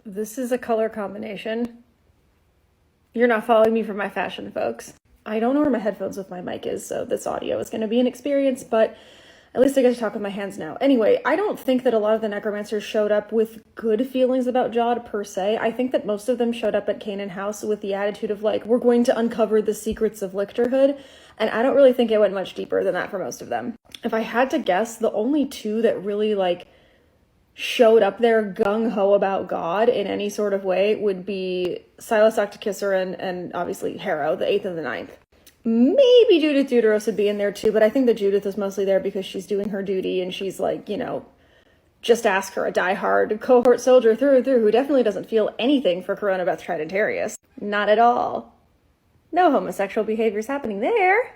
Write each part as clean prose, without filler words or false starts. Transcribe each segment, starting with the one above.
This is a color combination. You're not following me for my fashion, folks. I don't know where my headphones with my mic is, so this audio is going to be an experience, but at least I get to talk with my hands now. Anyway, I don't think that a lot of the necromancers showed up with good feelings about Jod per se. I think that most of them showed up at Canaan House with the attitude of like, we're going to uncover the secrets of Lictorhood, and I don't really think it went much deeper than that for most of them. If I had to guess, the only two that really like showed up there gung-ho about God in any sort of way would be Silas Octokisser and obviously Harrow, the 8th and the 9th. Maybe Judith Deuteros would be in there too, but I think that Judith is mostly there because she's doing her duty and she's like, you know, just ask her, a diehard cohort soldier through and through who definitely doesn't feel anything for Coronabeth Tridentarius. Not at all. No homosexual behaviors happening there.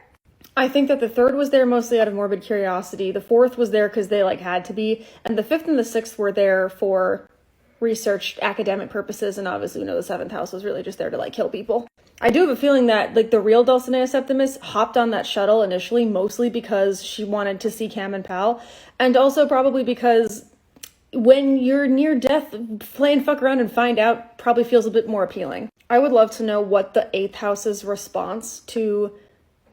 I think that the 3rd was there mostly out of morbid curiosity. The 4th was there because they like had to be. And the 5th and the 6th were there for research academic purposes. And obviously, you know, the 7th house was really just there to like kill people. I do have a feeling that like the real Dulcinea Septimus hopped on that shuttle initially, mostly because she wanted to see Cam and Pal. And also probably because when you're near death, playing fuck around and find out probably feels a bit more appealing. I would love to know what the 8th house's response to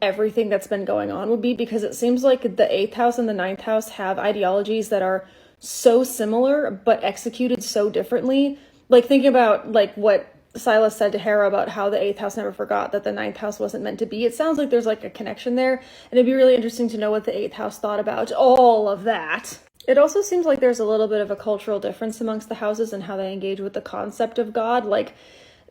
everything that's been going on would be, because it seems like the 8th house and the 9th house have ideologies that are so similar but executed so differently. Like thinking about like what Silas said to Hera about how the 8th house never forgot that the 9th house wasn't meant to be. It sounds like there's like a connection there, and it'd be really interesting to know what the 8th house thought about all of that. It also seems like there's a little bit of a cultural difference amongst the houses and how they engage with the concept of God. Like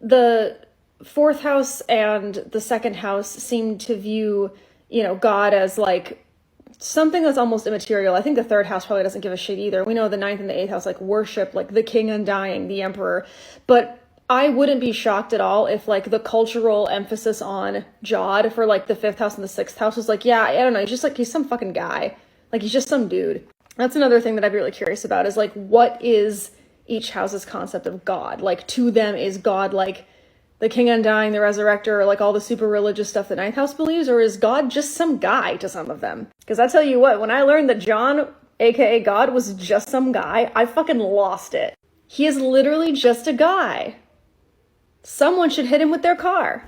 the 4th house and the 2nd house seem to view, you know, God as like something that's almost immaterial. I think the 3rd house probably doesn't give a shit either. We know the 9th and the 8th house like worship like the king undying, the emperor. But I wouldn't be shocked at all if like the cultural emphasis on Jod for like the 5th house and the 6th house was like, yeah, I don't know, he's just like, he's some fucking guy. Like he's just some dude. That's another thing that I'd be really curious about is like, what is each house's concept of God? Like to them, is God like the king undying, the resurrector, like all the super religious stuff the 9th house believes, or is God just some guy to some of them? Because I tell you what, when I learned that John, aka God, was just some guy, I fucking lost it. He is literally just a guy. Someone should hit him with their car.